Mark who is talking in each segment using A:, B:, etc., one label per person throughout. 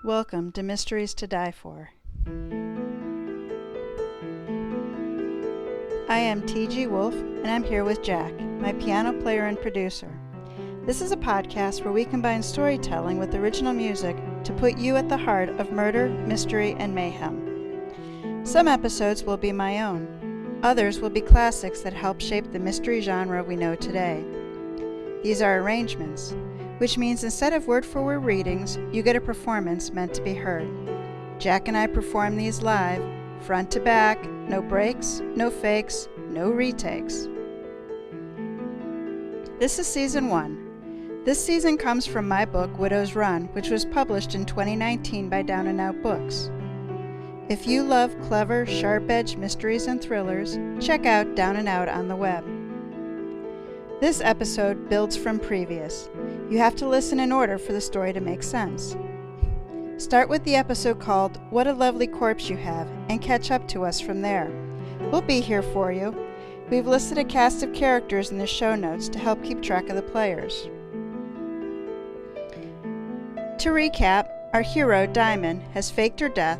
A: Welcome to Mysteries to Die For. I am TG Wolff, and I'm here with Jack, my piano player and producer. This is a podcast where we combine storytelling with original music to put you at the heart of murder, mystery, and mayhem. Some episodes will be my own. Others will be classics that help shape the mystery genre we know today. These are arrangements, which means instead of word-for-word readings, you get a performance meant to be heard. Jack and I perform these live, front to back, no breaks, no fakes, no retakes. This is Season 1. This season comes from my book, Widow's Run, which was published in 2019 by Down and Out Books. If you love clever, sharp-edged mysteries and thrillers, check out Down and Out on the web. This episode builds from previous. You have to listen in order for the story to make sense. Start with the episode called What a Lovely Corpse You Have and catch up to us from there. We'll be here for you. We've listed a cast of characters in the show notes to help keep track of the players. To recap, our hero, Diamond, has faked her death,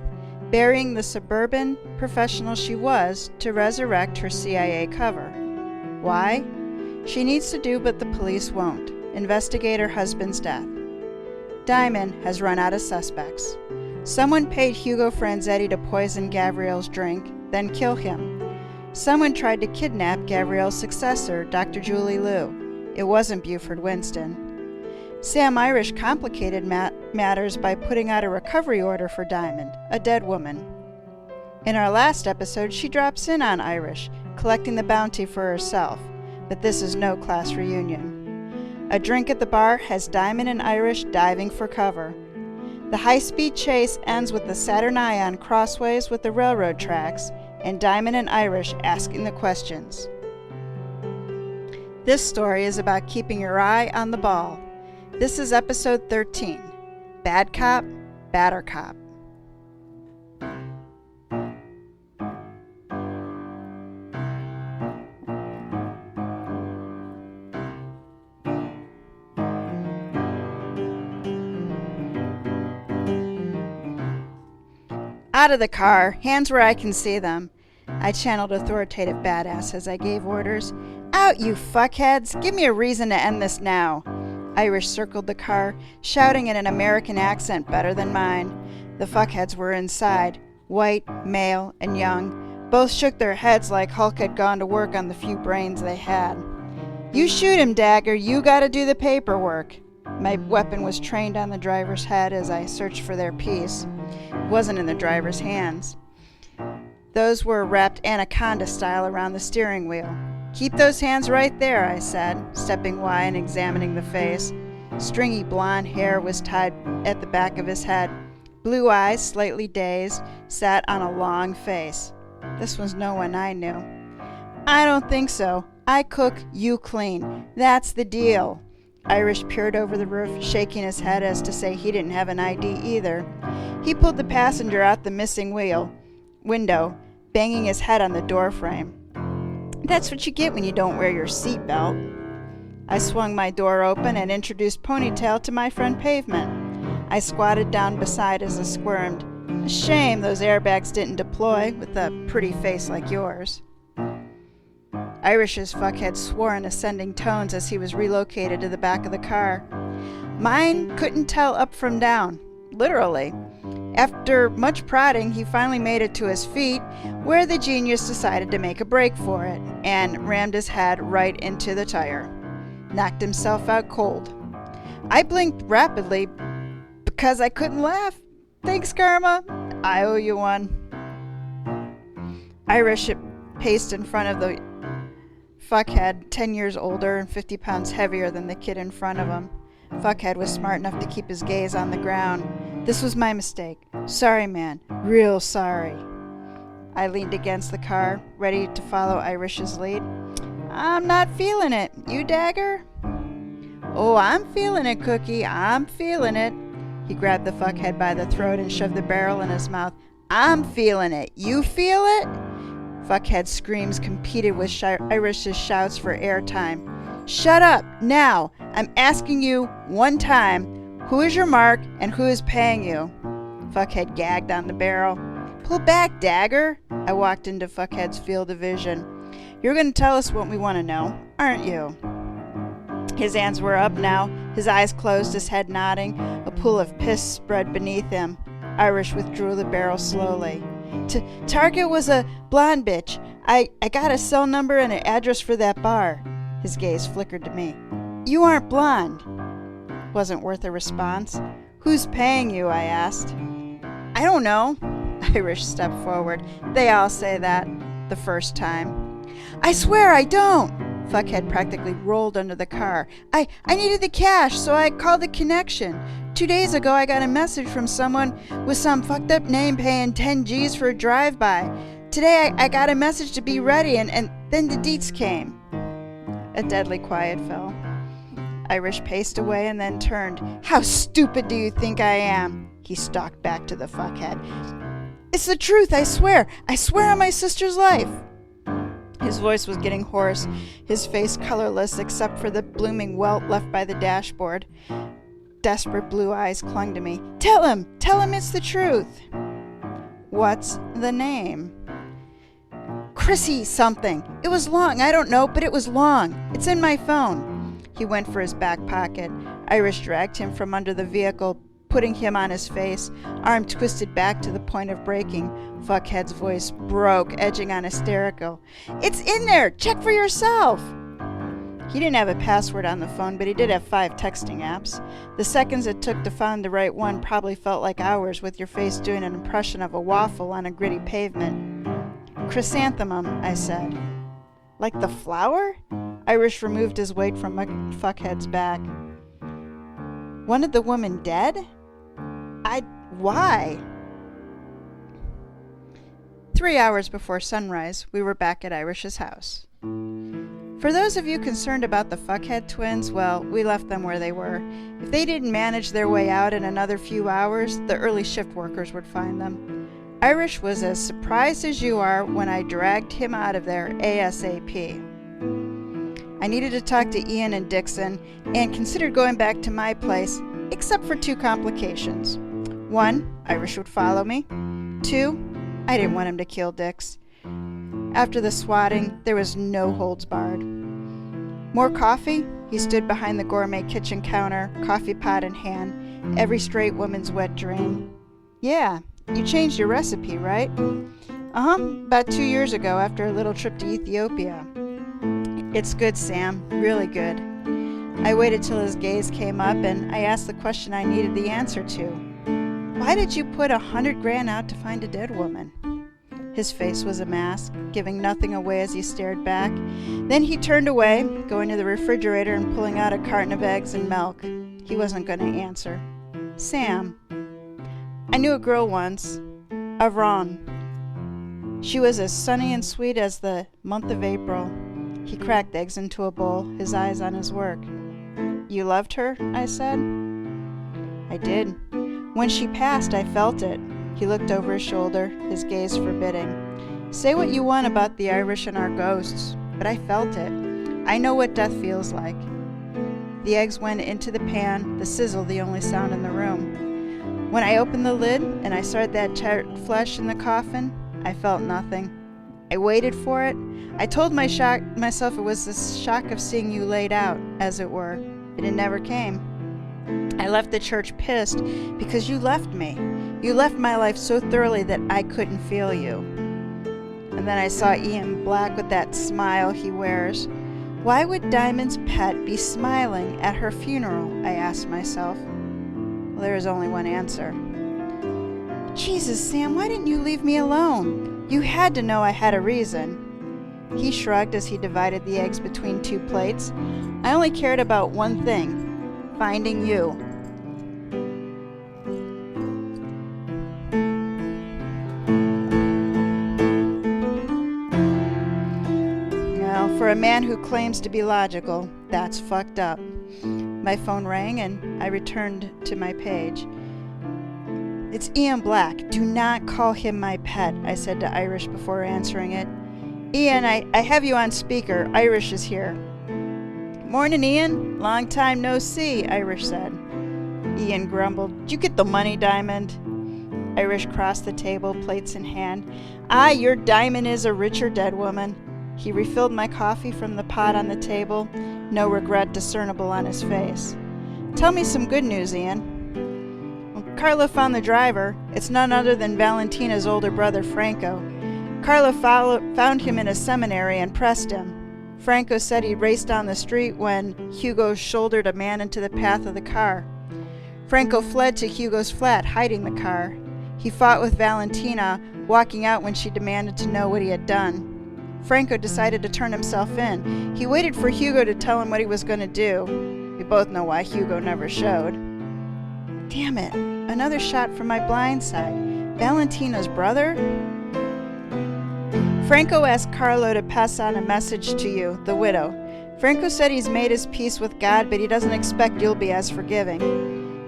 A: burying the suburban professional she was to resurrect her CIA cover. Why? She needs to do what the police won't, investigate her husband's death. Diamond has run out of suspects. Someone paid Hugo Franzetti to poison Gabrielle's drink, then kill him. Someone tried to kidnap Gabrielle's successor, Dr. Julie Liu. It wasn't Buford Winston. Sam Irish complicated matters by putting out a recovery order for Diamond, a dead woman. In our last episode, she drops in on Irish, collecting the bounty for herself. But this is no class reunion. A drink at the bar has Diamond and Irish diving for cover. The high-speed chase ends with the Saturn Ion crossways with the railroad tracks, and Diamond and Irish asking the questions. This story is about keeping your eye on the ball. This is episode 13, Bad Cop, Badder Cop. Out of the car, hands where I can see them. I channeled authoritative badass as I gave orders. Out, you fuckheads! Give me a reason to end this now. Irish circled the car, shouting in an American accent better than mine. The fuckheads were inside, white, male, and young. Both shook their heads like Hulk had gone to work on the few brains they had. You shoot him, Dagger. You gotta do the paperwork. My weapon was trained on the driver's head as I searched for their piece. It wasn't in the driver's hands. Those were wrapped anaconda style around the steering wheel. Keep those hands right there, I said, stepping wide and examining the face. Stringy blonde hair was tied at the back of his head. Blue eyes, slightly dazed, sat on a long face. This was no one I knew. I don't think so. I cook, you clean. That's the deal. Irish peered over the roof, shaking his head as to say he didn't have an ID either. He pulled the passenger out the missing window, banging his head on the doorframe. That's what you get when you don't wear your seatbelt. I swung my door open and introduced Ponytail to my friend Pavement. I squatted down beside as I squirmed. A shame those airbags didn't deploy with a pretty face like yours. Irish's fuckhead swore in ascending tones as he was relocated to the back of the car. Mine couldn't tell up from down, literally. After much prodding, he finally made it to his feet, where the genius decided to make a break for it, and rammed his head right into the tire. Knocked himself out cold. I blinked rapidly because I couldn't laugh. Thanks, Karma. I owe you one. Irish paced in front of the fuckhead, 10 years older and 50 pounds heavier than the kid in front of him. Fuckhead was smart enough to keep his gaze on the ground. This was my mistake. Sorry, man. Real sorry. I leaned against the car, ready to follow Irish's lead. I'm not feeling it. You, Dagger? Oh, I'm feeling it, Cookie. I'm feeling it. He grabbed the fuckhead by the throat and shoved the barrel in his mouth. I'm feeling it. You feel it? Fuckhead's screams competed with Irish's shouts for airtime. Shut up, now! I'm asking you one time, who is your mark and who is paying you? Fuckhead gagged on the barrel. Pull back, Dagger. I walked into Fuckhead's field of vision. You're going to tell us what we want to know, aren't you? His hands were up now, his eyes closed, his head nodding. A pool of piss spread beneath him. Irish withdrew the barrel slowly. Target was a blonde bitch. I got a cell number and an address for that bar. His gaze flickered to me. You aren't blonde. Wasn't worth a response. Who's paying you? I asked. I don't know. Irish stepped forward. They all say that. The first time. I swear I don't. Fuckhead practically rolled under the car. I needed the cash, so I called the connection. 2 days ago, I got a message from someone with some fucked up name paying 10 G's for a drive-by. Today, I got a message to be ready, and then the deets came. A deadly quiet fell. Irish paced away and then turned. How stupid do you think I am? He stalked back to the fuckhead. It's the truth, I swear. I swear on my sister's life. His voice was getting hoarse, his face colorless except for the blooming welt left by the dashboard. Desperate blue eyes clung to me. Tell him it's the truth. What's the name? Chrissy something. It was long, I don't know, but it was long. It's in my phone. He went for his back pocket. Irish dragged him from under the vehicle, putting him on his face, arm twisted back to the point of braking. Fuckhead's voice broke, edging on hysterical. It's in there! Check for yourself! He didn't have a password on the phone, but he did have 5 texting apps. The seconds it took to find the right one probably felt like hours, with your face doing an impression of a waffle on a gritty pavement. Chrysanthemum, I said. Like the flower? Irish removed his weight from Fuckhead's back. Wanted the woman dead? Why? 3 hours before sunrise, we were back at Irish's house. For those of you concerned about the Fuckhead twins, well, we left them where they were. If they didn't manage their way out in another few hours, the early shift workers would find them. Irish was as surprised as you are when I dragged him out of there ASAP. I needed to talk to Ian and Dixon and considered going back to my place, except for 2 complications. 1, Irish would follow me. 2, I didn't want him to kill Dix. After the swatting, there was no holds barred. More coffee? He stood behind the gourmet kitchen counter, coffee pot in hand, every straight woman's wet dream. Yeah, you changed your recipe, right? About 2 years ago after a little trip to Ethiopia. It's good, Sam, really good. I waited till his gaze came up and I asked the question I needed the answer to. Why did you put $100,000 out to find a dead woman? His face was a mask, giving nothing away as he stared back. Then he turned away, going to the refrigerator and pulling out a carton of eggs and milk. He wasn't going to answer. Sam. I knew a girl once, Avron. She was as sunny and sweet as the month of April. He cracked eggs into a bowl, his eyes on his work. You loved her? I said. I did. When she passed, I felt it. He looked over his shoulder, his gaze forbidding. Say what you want about the Irish and our ghosts, but I felt it. I know what death feels like. The eggs went into the pan, the sizzle the only sound in the room. When I opened the lid and I saw that charred flesh in the coffin, I felt nothing. I waited for it. I told myself it was the shock of seeing you laid out, as it were, but it never came. I left the church pissed because you left me. You left my life so thoroughly that I couldn't feel you. And then I saw Ian Black with that smile he wears. Why would Diamond's pet be smiling at her funeral? I asked myself. Well, there is only one answer. Jesus, Sam, why didn't you leave me alone? You had to know I had a reason. He shrugged as he divided the eggs between 2 plates. I only cared about one thing, finding you. For a man who claims to be logical, that's fucked up. My phone rang and I returned to my page. It's Ian Black. Do not call him my pet, I said to Irish before answering it. Ian, I have you on speaker. Irish is here. Morning, Ian. Long time no see, Irish said. Ian grumbled. Did you get the money, Diamond? Irish crossed the table, plates in hand. "Ah, your diamond is a richer dead woman." He refilled my coffee from the pot on the table, no regret discernible on his face. "Tell me some good news, Ian." Well, Carlo found the driver. It's none other than Valentina's older brother, Franco. Carlo found him in a seminary and pressed him. Franco said he raced down the street when Hugo shouldered a man into the path of the car. Franco fled to Hugo's flat, hiding the car. He fought with Valentina, walking out when she demanded to know what he had done. Franco decided to turn himself in. He waited for Hugo to tell him what he was going to do. We both know why Hugo never showed. Damn it, another shot from my blind side. Valentina's brother? Franco asked Carlo to pass on a message to you, the widow. Franco said he's made his peace with God, but he doesn't expect you'll be as forgiving.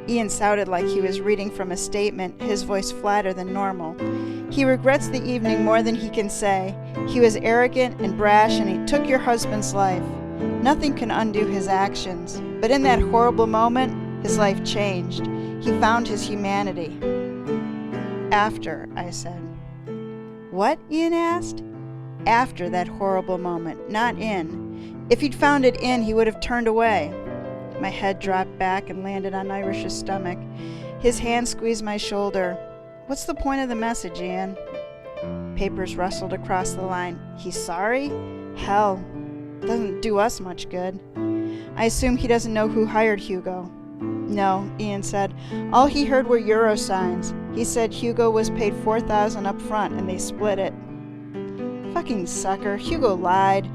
A: Ian sounded like he was reading from a statement, his voice flatter than normal. He regrets the evening more than he can say. He was arrogant and brash, and he took your husband's life. Nothing can undo his actions. But in that horrible moment, his life changed. He found his humanity. After, I said. What? Ian asked. After that horrible moment, not in. If he'd found it in, he would have turned away. My head dropped back and landed on Irish's stomach. His hand squeezed my shoulder. What's the point of the message, Ian? Papers rustled across the line. He's sorry? Hell, doesn't do us much good. I assume he doesn't know who hired Hugo. No, Ian said. All he heard were euro signs. He said Hugo was paid $4,000 up front and they split it. Fucking sucker. Hugo lied.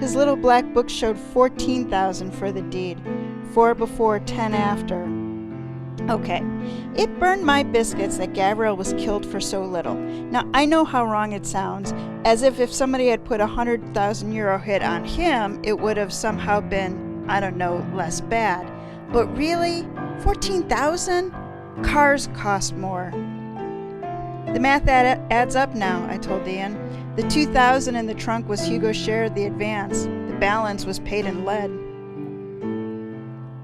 A: His little black book showed $14,000 for the deed. 4 before, 10 after. Okay, it burned my biscuits that Gabriel was killed for so little. Now, I know how wrong it sounds, as if somebody had put a €100,000 hit on him, it would have somehow been, I don't know, less bad. But really? 14,000? Cars cost more. The math adds up now, I told Ian. The 2,000 in the trunk was Hugo's share of the advance. The balance was paid in lead.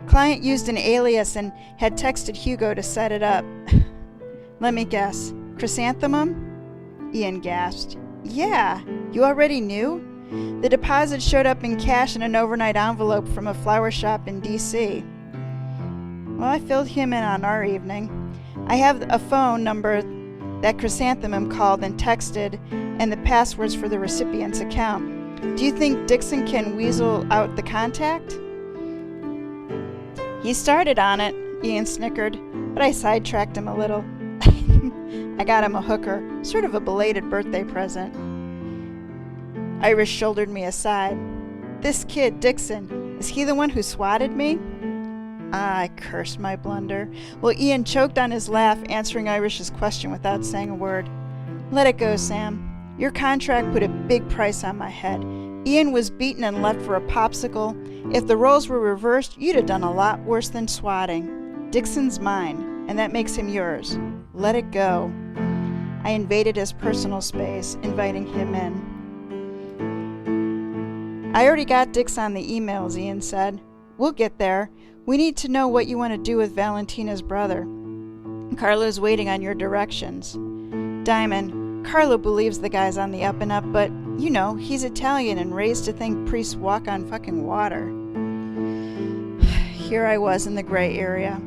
A: Client used an alias and had texted Hugo to set it up. Let me guess. Chrysanthemum? Ian gasped. Yeah, you already knew? The deposit showed up in cash in an overnight envelope from a flower shop in D.C. Well, I filled him in on our evening. I have a phone number that Chrysanthemum called and texted, and the passwords for the recipient's account. Do you think Dixon can weasel out the contact? He started on it, Ian snickered, but I sidetracked him a little. I got him a hooker, sort of a belated birthday present. Irish shouldered me aside. This kid, Dixon, is he the one who swatted me? I cursed my blunder. Well, Ian choked on his laugh, answering Irish's question without saying a word. Let it go, Sam. Your contract put a big price on my head. Ian was beaten and left for a popsicle. If the roles were reversed, you'd have done a lot worse than swatting. Dixon's mine, and that makes him yours. Let it go. I invaded his personal space, inviting him in. I already got Dix on the emails, Ian said. We'll get there. We need to know what you want to do with Valentina's brother. Carlo's waiting on your directions. Diamond, Carlo believes the guy's on the up and up, but, you know, he's Italian and raised to think priests walk on fucking water. Here I was in the gray area.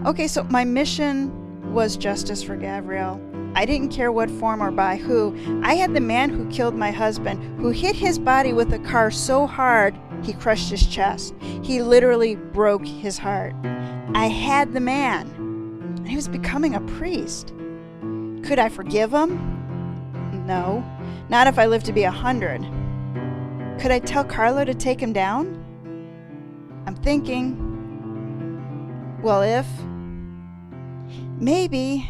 A: Okay, so my mission was justice for Gabriel. I didn't care what form or by who. I had the man who killed my husband, who hit his body with a car so hard he crushed his chest. He literally broke his heart. I had the man, and he was becoming a priest. Could I forgive him? No, not if I lived to be 100. Could I tell Carlo to take him down? I'm thinking, well, if, maybe.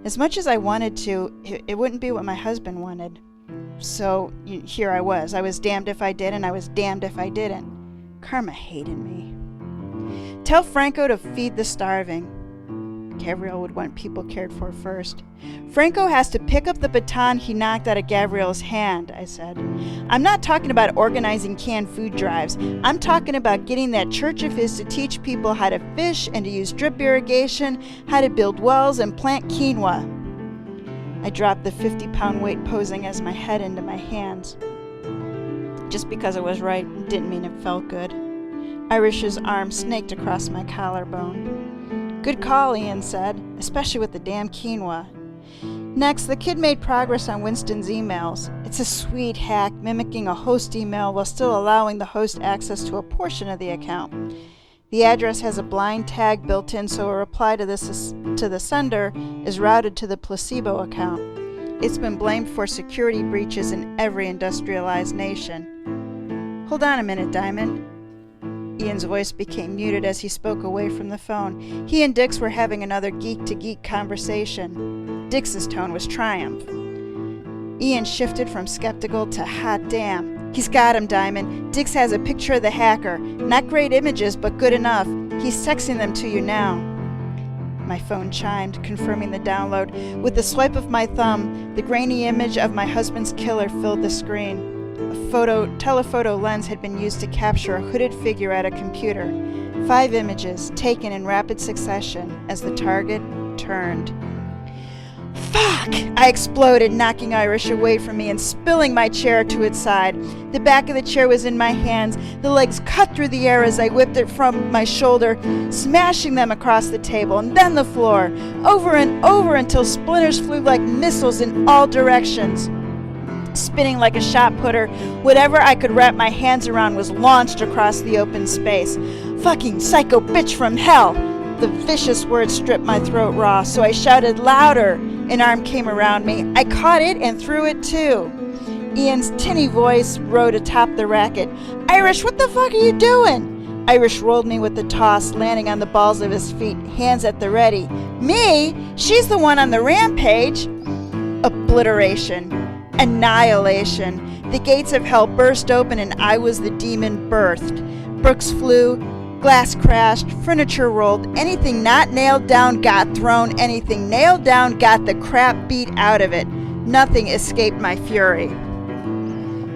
A: As much as I wanted to, it wouldn't be what my husband wanted. So here I was. I was damned if I did, and I was damned if I didn't. Karma hated me. Tell Franco to feed the starving. Gabrielle would want people cared for first. Franco has to pick up the baton he knocked out of Gabrielle's hand, I said. I'm not talking about organizing canned food drives. I'm talking about getting that church of his to teach people how to fish and to use drip irrigation, how to build wells and plant quinoa. I dropped the 50-pound weight posing as my head into my hands. Just because it was right didn't mean it felt good. Irish's arm snaked across my collarbone. Good call, Ian said, especially with the damn quinoa. Next, the kid made progress on Winston's emails. It's a sweet hack mimicking a host email while still allowing the host access to a portion of the account. The address has a blind tag built in, so a reply to the sender is routed to the placebo account. It's been blamed for security breaches in every industrialized nation. Hold on a minute, Diamond. Ian's voice became muted as he spoke away from the phone. He and Dix were having another geek-to-geek conversation. Dix's tone was triumph. Ian shifted from skeptical to hot damn. He's got him, Diamond. Dix has a picture of the hacker. Not great images, but good enough. He's texting them to you now. My phone chimed, confirming the download. With the swipe of my thumb, the grainy image of my husband's killer filled the screen. A telephoto lens had been used to capture a hooded figure at a computer. 5 images, taken in rapid succession, as the target turned. Fuck! I exploded, knocking Irish away from me and spilling my chair to its side. The back of the chair was in my hands. The legs cut through the air as I whipped it from my shoulder, smashing them across the table, and then the floor, over and over until splinters flew like missiles in all directions. Spinning like a shot putter, whatever I could wrap my hands around was launched across the open space. Fucking psycho bitch from hell! The vicious words stripped my throat raw, so I shouted louder. An arm came around me. I caught it and threw it too. Ian's tinny voice rode atop the racket. Irish, what the fuck are you doing? Irish rolled me with the toss, landing on the balls of his feet, hands at the ready. Me? She's the one on the rampage. Obliteration. Annihilation. The gates of hell burst open and I was the demon birthed. Brooks flew. Glass crashed, furniture rolled, anything not nailed down got thrown, anything nailed down got the crap beat out of it. Nothing escaped my fury.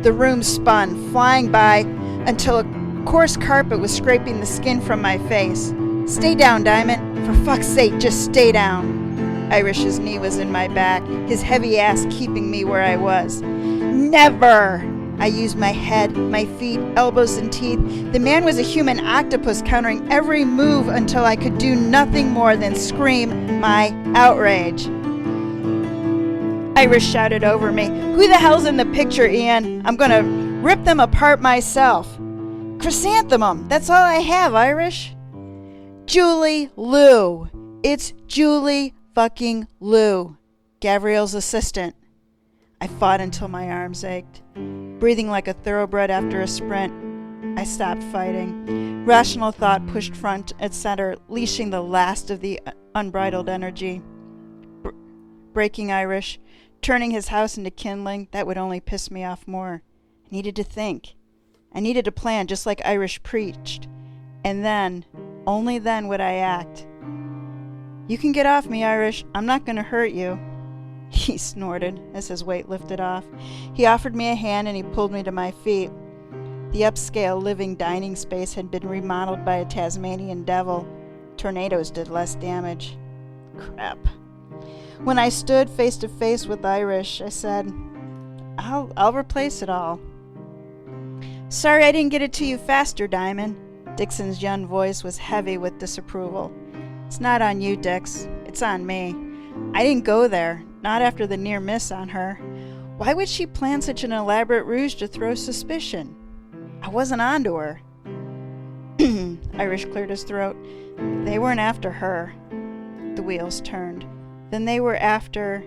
A: The room spun, flying by until a coarse carpet was scraping the skin from my face. Stay down, Diamond. For fuck's sake, just stay down. Irish's knee was in my back, his heavy ass keeping me where I was. Never! I used my head, my feet, elbows, and teeth. The man was a human octopus countering every move until I could do nothing more than scream my outrage. Irish shouted over me, Who the hell's in the picture, Ian? I'm gonna rip them apart myself. Chrysanthemum, that's all I have, Irish. Julie Lou. It's Julie fucking Lou, Gabrielle's assistant. I fought until my arms ached. Breathing like a thoroughbred after a sprint, I stopped fighting. Rational thought pushed front and center, leashing the last of the unbridled energy. Breaking Irish, turning his house into kindling, that would only piss me off more. I needed to think. I needed a plan, just like Irish preached. And then, only then would I act. You can get off me, Irish. I'm not going to hurt you. He snorted as his weight lifted off. He offered me a hand and he pulled me to my feet. The upscale living dining space had been remodeled by a Tasmanian devil. Tornadoes did less damage. Crap. When I stood face to face with Irish, I said, I'll replace it all. Sorry I didn't get it to you faster, Diamond. Dixon's young voice was heavy with disapproval. It's not on you, Dix. It's on me. I didn't go there. Not after the near miss on her. Why would she plan such an elaborate ruse to throw suspicion? I wasn't onto her. Irish cleared his throat. They weren't after her. The wheels turned. Then they were after...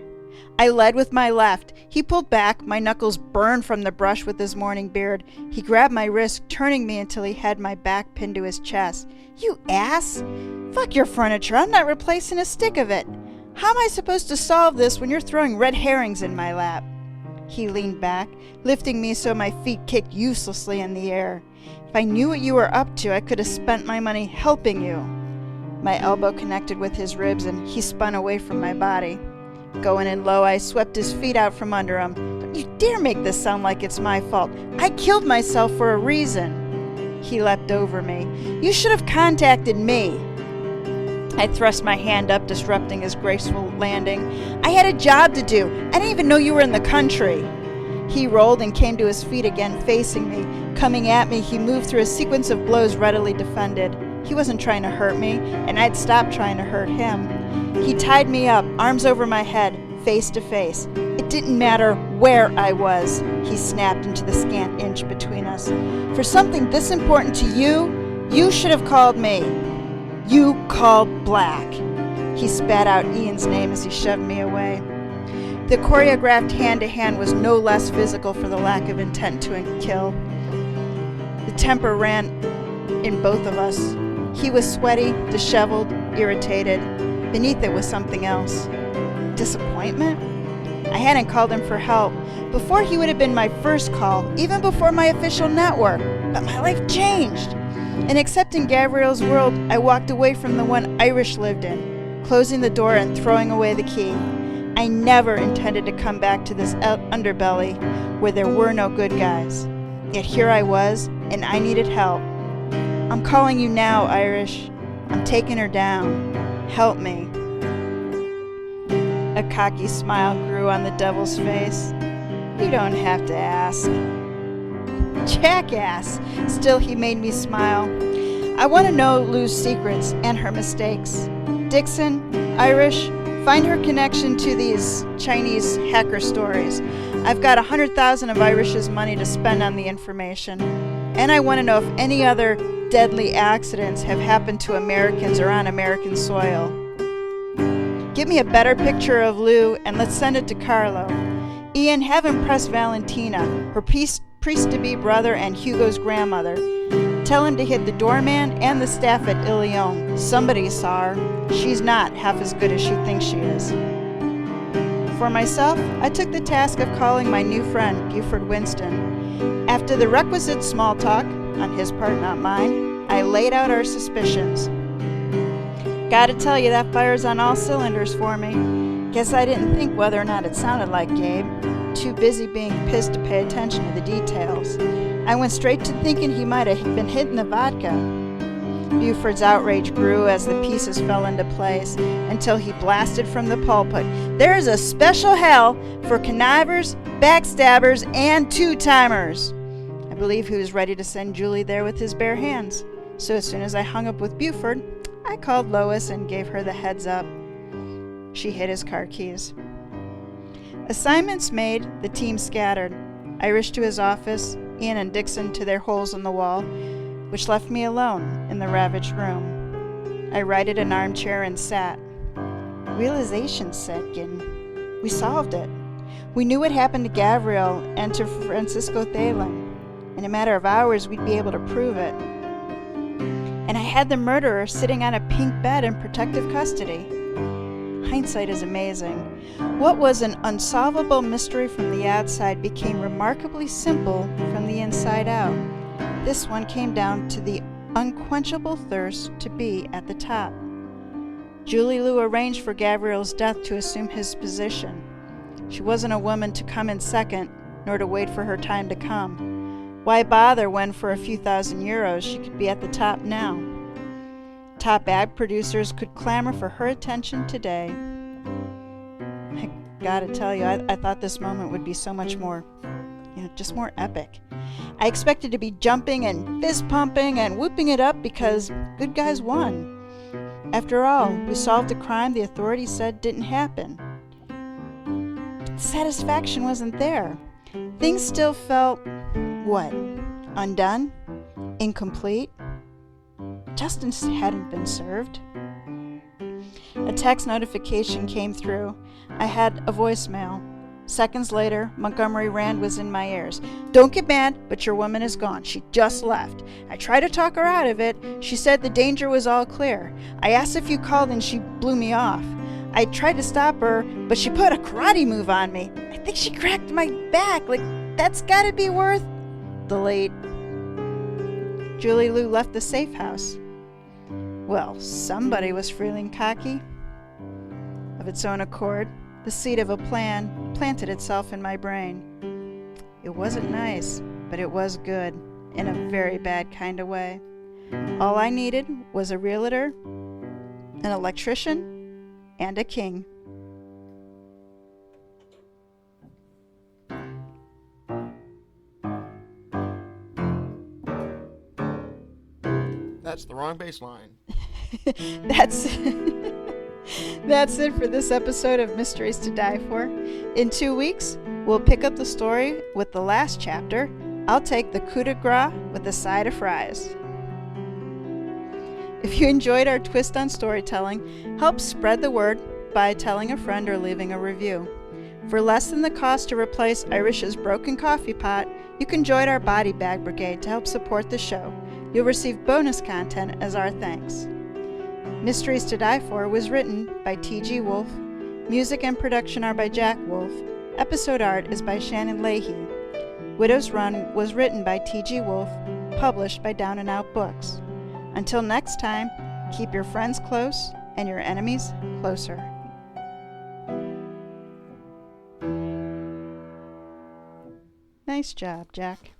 A: I led with my left. He pulled back. My knuckles burned from the brush with his morning beard. He grabbed my wrist, turning me until he had my back pinned to his chest. You ass! Fuck your furniture. I'm not replacing a stick of it. How am I supposed to solve this when you're throwing red herrings in my lap? He leaned back, lifting me so my feet kicked uselessly in the air. If I knew what you were up to, I could have spent my money helping you. My elbow connected with his ribs, and he spun away from my body. Going in low, I swept his feet out from under him. Don't you dare make this sound like it's my fault. I killed myself for a reason. He leapt over me. You should have contacted me. I thrust my hand up, disrupting his graceful landing. I had a job to do. I didn't even know you were in the country. He rolled and came to his feet again, facing me. Coming at me, he moved through a sequence of blows readily defended. He wasn't trying to hurt me, and I'd stopped trying to hurt him. He tied me up, arms over my head, face to face. It didn't matter where I was. He snapped into the scant inch between us. For something this important to you, you should have called me. You called Black. He spat out Ian's name as he shoved me away. The choreographed hand-to-hand was no less physical for the lack of intent to kill. The temper ran in both of us. He was sweaty, disheveled, irritated. Beneath it was something else. Disappointment? I hadn't called him for help. Before he would have been my first call, even before my official network. But my life changed. In accepting Gabriel's world, I walked away from the one Irish lived in, closing the door and throwing away the key. I never intended to come back to this underbelly where there were no good guys. Yet here I was, and I needed help. I'm calling you now, Irish. I'm taking her down. Help me. A cocky smile grew on the devil's face. You don't have to ask. Jackass! Still, he made me smile. I want to know Lou's secrets and her mistakes. Dixon, Irish, find her connection to these Chinese hacker stories. I've got 100,000 of Irish's money to spend on the information. And I want to know if any other deadly accidents have happened to Americans or on American soil. Give me a better picture of Lou and let's send it to Carlo. Ian, have him press Valentina, her priest-to-be brother and Hugo's grandmother. Tell him to hit the doorman and the staff at Ilion. Somebody saw her. She's not half as good as she thinks she is. For myself, I took the task of calling my new friend, Buford Winston. After the requisite small talk, on his part, not mine, I laid out our suspicions. Gotta tell you, that fires on all cylinders for me. Guess I didn't think whether or not it sounded like Gabe. Too busy being pissed to pay attention to the details. I went straight to thinking he might have been hitting the vodka. Buford's outrage grew as the pieces fell into place until he blasted from the pulpit. There is a special hell for connivers, backstabbers, and two-timers. I believe he was ready to send Julie there with his bare hands. So as soon as I hung up with Buford, I called Lois and gave her the heads up. She hid his car keys. Assignments made, the team scattered. Irish to his office, Ian and Dixon to their holes in the wall, which left me alone in the ravaged room. I righted an armchair and sat. Realization set in. We solved it. We knew what happened to Gabriel and to Francisco Thalen. In a matter of hours, we'd be able to prove it. And I had the murderer sitting on a pink bed in protective custody. Hindsight is amazing. What was an unsolvable mystery from the outside became remarkably simple from the inside out. This one came down to the unquenchable thirst to be at the top. Julie Lou arranged for Gabriel's death to assume his position. She wasn't a woman to come in second, nor to wait for her time to come. Why bother when for a few €1,000 she could be at the top now? Top ad producers could clamor for her attention today. I gotta tell you, I thought this moment would be so much more, just more epic. I expected to be jumping and fist pumping and whooping it up because good guys won. After all, we solved a crime the authorities said didn't happen. But the satisfaction wasn't there. Things still felt, undone? Incomplete? Justice hadn't been served. A text notification came through. I had a voicemail. Seconds later, Montgomery Rand was in my ears. Don't get mad, but your woman is gone. She just left. I tried to talk her out of it. She said the danger was all clear. I asked if you called and she blew me off. I tried to stop her, but she put a karate move on me. I think she cracked my back. That's gotta be worth the late. Julie Lou left the safe house. Well, somebody was feeling cocky. Of its own accord, the seed of a plan planted itself in my brain. It wasn't nice, but it was good, in a very bad kind of way. All I needed was a realtor, an electrician, and a king.
B: That's the wrong bass line.
A: That's it for this episode of Mysteries to Die For. In 2 weeks, we'll pick up the story with the last chapter. I'll take the coup de grace with a side of fries. If you enjoyed our twist on storytelling, help spread the word by telling a friend or leaving a review. For less than the cost to replace Irish's broken coffee pot, you can join our body bag brigade to help support the show. You'll receive bonus content as our thanks. Mysteries to Die For was written by TG Wolff. Music and production are by Jack Wolff. Episode art is by Shannon Leahy. Widow's Run was written by TG Wolff, published by Down and Out Books. Until next time, keep your friends close and your enemies closer. Nice job, Jack.